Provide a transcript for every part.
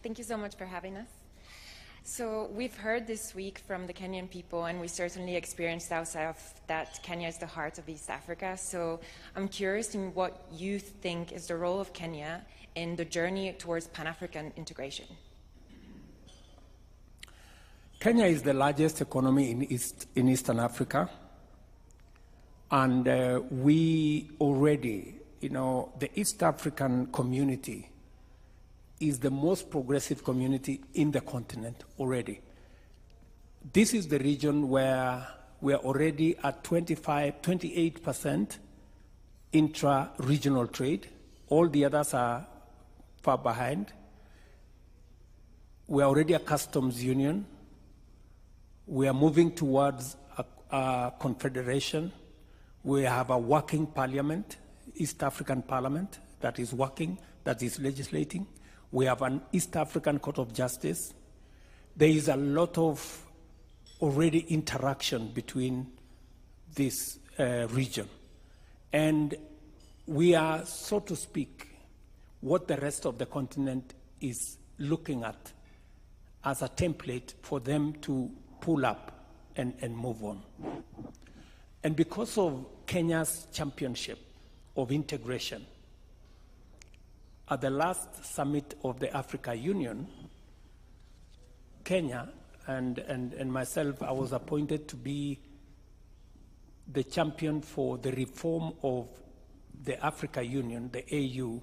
Thank you so much for having us. So we've heard this week from the Kenyan people, and we certainly experienced ourselves that Kenya is the heart of East Africa. So I'm curious in what you think is the role of Kenya in the journey towards Pan-African integration. Kenya is the largest economy in Eastern Africa. And we already, the East African community is the most progressive community in the continent already. This is the region where we are already at 28% intra-regional trade. All the others are far behind. We are already a customs union. We are moving towards a confederation. We have a working parliament, East African parliament, that is working, that is legislating. We have an East African Court of Justice. There is a lot of already interaction between this region. And we are, so to speak, what the rest of the continent is looking at as a template for them to pull up and move on. And because of Kenya's championship of integration, at the last summit of the Africa Union, Kenya and myself, I was appointed to be the champion for the reform of the Africa Union, the AU,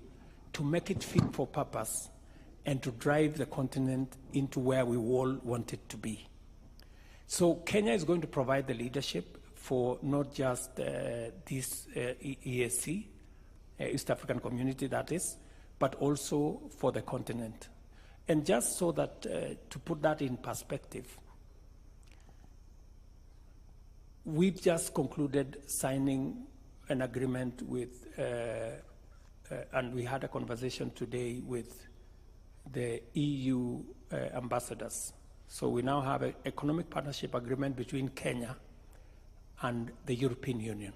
to make it fit for purpose and to drive the continent into where we all want it to be. So Kenya is going to provide the leadership for not just this EAC, East African Community that is, but also for the continent. And just so that, to put that in perspective, we've just concluded signing an agreement with, and we had a conversation today with the EU ambassadors. So we now have an economic partnership agreement between Kenya and the European Union.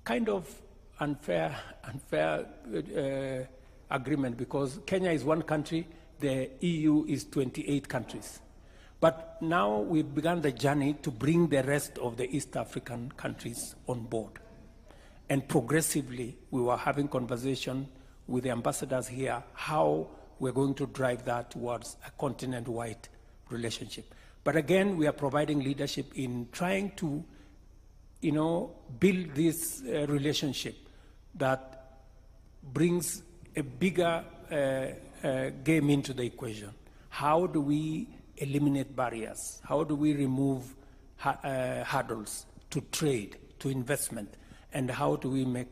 Kind of unfair agreement because Kenya is one country, the EU is 28 countries. But now we've begun the journey to bring the rest of the East African countries on board. And progressively, we were having conversation with the ambassadors here, how we're going to drive that towards a continent-wide relationship. But again, we are providing leadership in trying to, build this relationship that brings a bigger game into the equation. How do we eliminate barriers? How do we remove hurdles to trade, to investment? And how do we make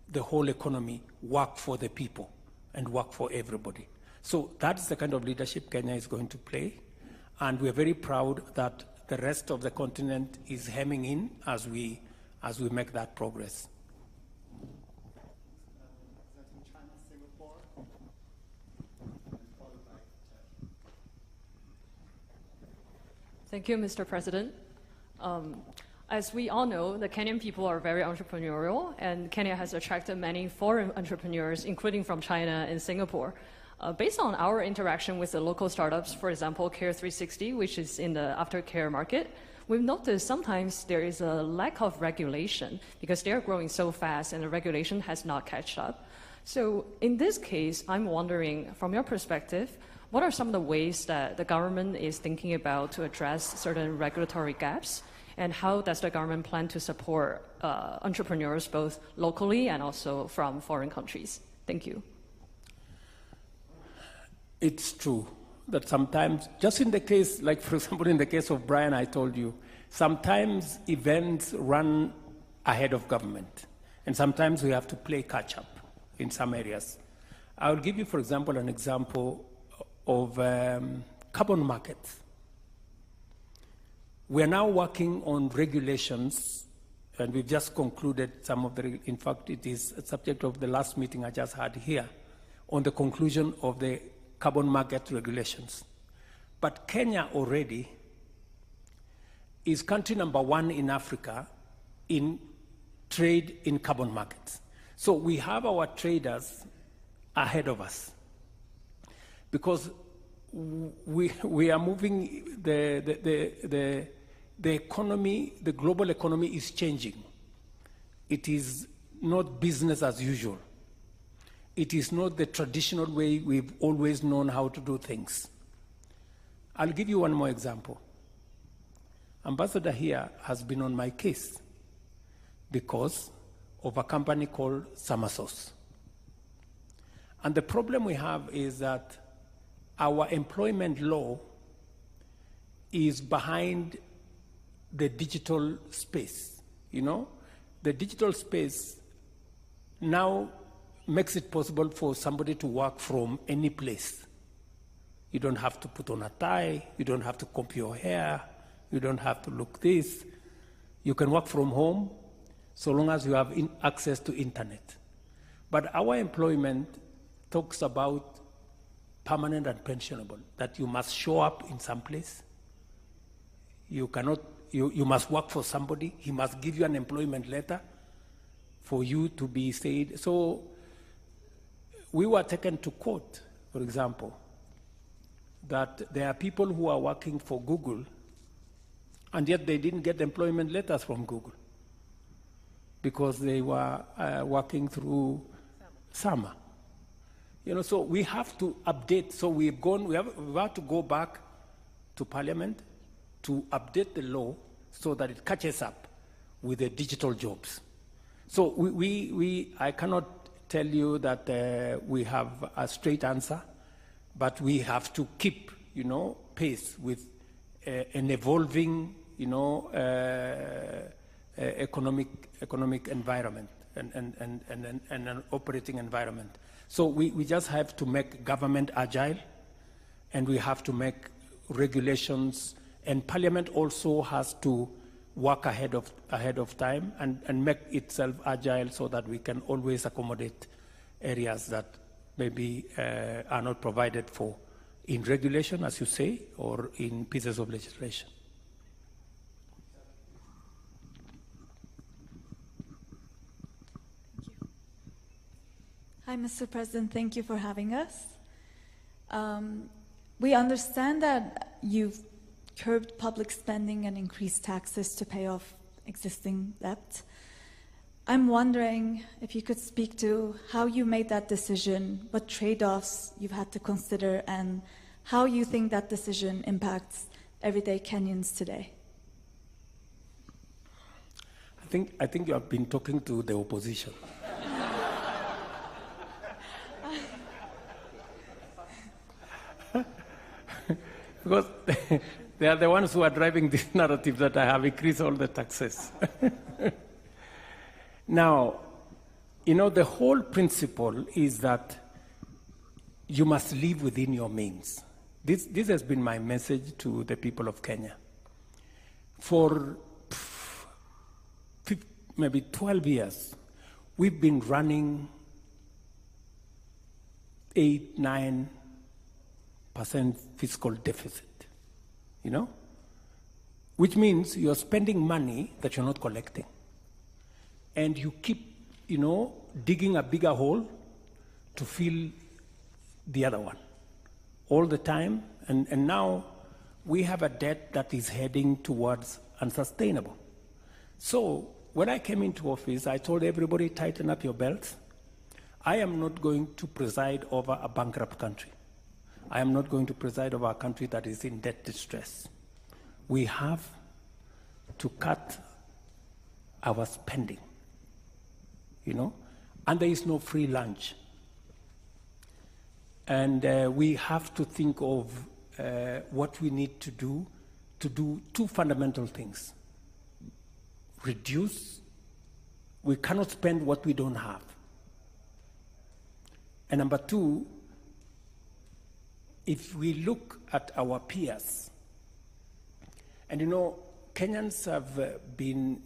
the whole economy work for the people and work for everybody? So that's the kind of leadership Kenya is going to play. And we're very proud that the rest of the continent is hemming in as we make that progress. Thank you, Mr. President. As we all know, the Kenyan people are very entrepreneurial, and Kenya has attracted many foreign entrepreneurs, including from China and Singapore. Based on our interaction with the local startups, for example, Care 360, which is in the aftercare market, we've noticed sometimes there is a lack of regulation because they're growing so fast and the regulation has not catch up. So in this case, I'm wondering, from your perspective, what are some of the ways that the government is thinking about to address certain regulatory gaps? And how does the government plan to support entrepreneurs both locally and also from foreign countries? Thank you. It's true that sometimes, just in the case, like for example, in the case of Brian, I told you, sometimes events run ahead of government. And sometimes we have to play catch up in some areas. I'll give you, for example, an example of carbon markets. We are now working on regulations, and we've just concluded some of the, in fact, it is a subject of the last meeting I just had here, on the conclusion of the carbon market regulations. But Kenya already is country number 1 in Africa in trade in carbon markets. So we have our traders ahead of us. because we are moving, the economy, the global economy is changing. It is not business as usual. It is not the traditional way we've always known how to do things. I'll give you one more example. Ambassador here has been on my case because of a company called Summersource. And the problem we have is that our employment law is behind the digital space. You know, the digital space now makes it possible for somebody to work from any place. You don't have to put on a tie, you don't have to comb your hair, you don't have to look this. You can work from home so long as you have access to internet. But our employment talks about permanent and pensionable, that you must show up in some place. You must work for somebody. He must give you an employment letter for you to be said. So we were taken to court, for example, that there are people who are working for Google and yet they didn't get employment letters from Google because they were working through summer. You know, so we have to update. So we have to go back to Parliament to update the law so that it catches up with the digital jobs. So I cannot tell you that we have a straight answer, but we have to keep, you know, pace with an evolving, you know, economic environment and an operating environment. So we just have to make government agile, and we have to make regulations, and Parliament also has to work ahead of time and make itself agile so that we can always accommodate areas that maybe are not provided for in regulation, as you say, or in pieces of legislation. Hi, Mr. President. Thank you for having us. We understand that you've curbed public spending and increased taxes to pay off existing debt. I'm wondering if you could speak to how you made that decision, what trade-offs you've had to consider, and how you think that decision impacts everyday Kenyans today. I think you have been talking to the opposition. Because they are the ones who are driving this narrative that I have increased all the taxes. Now, you know, the whole principle is that you must live within your means. This has been my message to the people of Kenya. For maybe 12 years, we've been running 8-9% fiscal deficit, you know, which means you're spending money that you're not collecting. And you keep, you know, digging a bigger hole to fill the other one all the time. And now we have a debt that is heading towards unsustainable. So when I came into office, I told everybody, tighten up your belts. I am not going to preside over a bankrupt country. I am not going to preside over a country that is in debt distress. We have to cut our spending, you know, and there is no free lunch. And we have to think of what we need to do two fundamental things. Reduce. We cannot spend what we don't have. And number two, if we look at our peers, and you know, Kenyans have been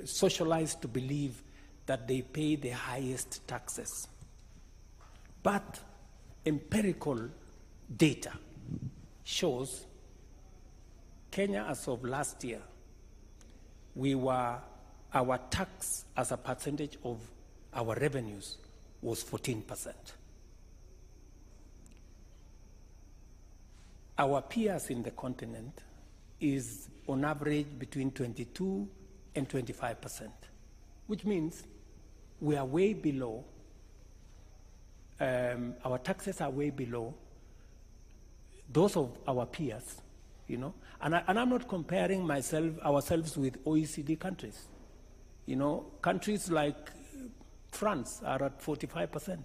socialized to believe that they pay the highest taxes. But empirical data shows Kenya, as of last year, our tax as a percentage of our revenues was 14%. our peers in the continent is on average between 22 and 25%, which means we are way below, our taxes are way below those of our peers, you know. And I'm not comparing ourselves with OECD countries. You know, countries like France are at 45%,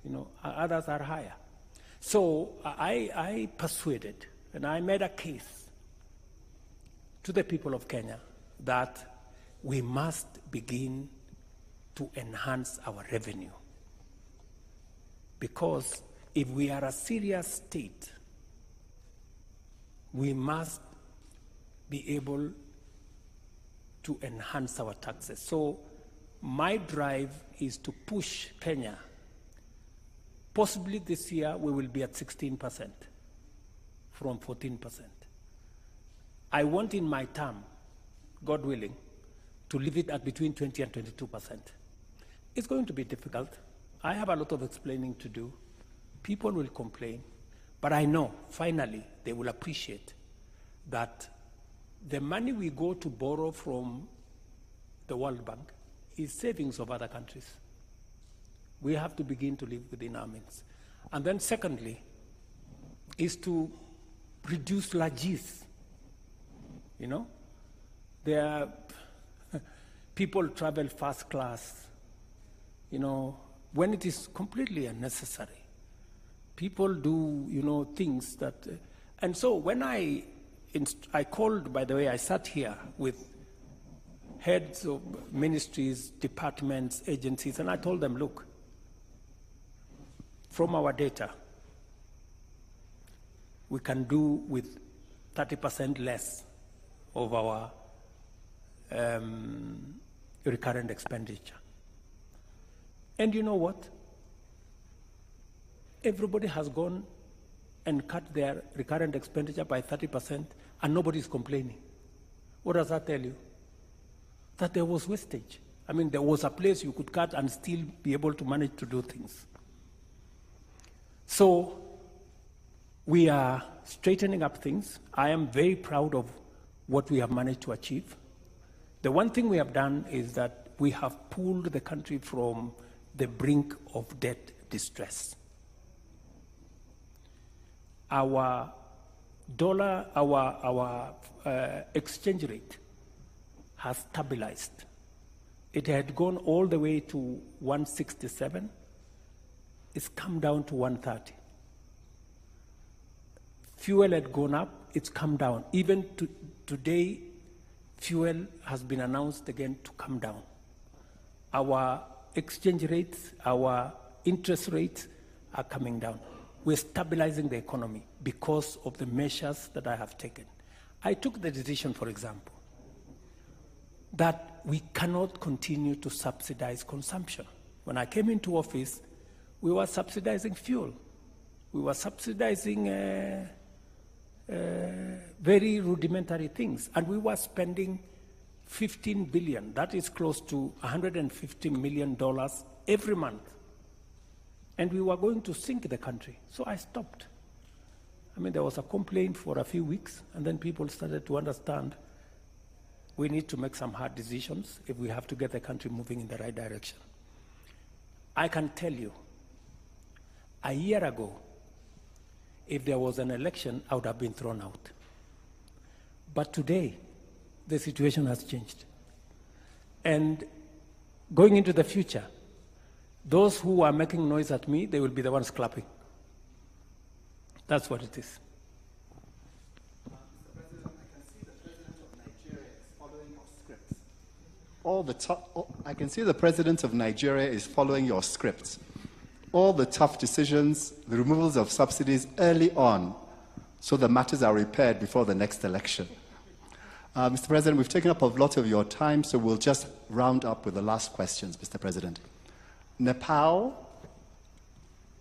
you know, others are higher. So I persuaded, and I made a case to the people of Kenya that we must begin to enhance our revenue. Because if we are a serious state, we must be able to enhance our taxes. So my drive is to push Kenya. Possibly this year we will be at 16% from 14%. I want in my term, God willing, to leave it at between 20 and 22%. It's going to be difficult. I have a lot of explaining to do. People will complain, but I know finally they will appreciate that the money we go to borrow from the World Bank is savings of other countries. We have to begin to live within our means. And then secondly, is to reduce largesse. You know, there are people travel first class, you know, when it is completely unnecessary. People do, you know, things that, and so when I called, by the way, I sat here with heads of ministries, departments, agencies, and I told them, look, from our data, we can do with 30% less of our recurrent expenditure. And you know what? Everybody has gone and cut their recurrent expenditure by 30%, and nobody is complaining. What does that tell you? That there was wastage. I mean, there was a place you could cut and still be able to manage to do things. So we are straightening up things. I am very proud of what we have managed to achieve. The one thing we have done is that we have pulled the country from the brink of debt distress. Our dollar, our exchange rate has stabilized. It had gone all the way to 167. It's come down to 130. Fuel had gone up, it's come down. Even today, fuel has been announced again to come down. Our exchange rates, our interest rates are coming down. We're stabilizing the economy because of the measures that I have taken. I took the decision, for example, that we cannot continue to subsidize consumption. When I came into office, we were subsidizing fuel. We were subsidizing very rudimentary things, and we were spending $15 billion, that is close to $150 million every month. And we were going to sink the country. So I stopped. I mean, there was a complaint for a few weeks, and then people started to understand we need to make some hard decisions if we have to get the country moving in the right direction. I can tell you, a year ago, if there was an election, I would have been thrown out. But today, the situation has changed. And going into the future, those who are making noise at me, they will be the ones clapping. That's what it is. Mr. President, I can see the President of Nigeria is following your scripts. All the tough decisions, the removals of subsidies early on, so the matters are repaired before the next election. Mr. President, we've taken up a lot of your time, so we'll just round up with the last questions, Mr. President. Nepal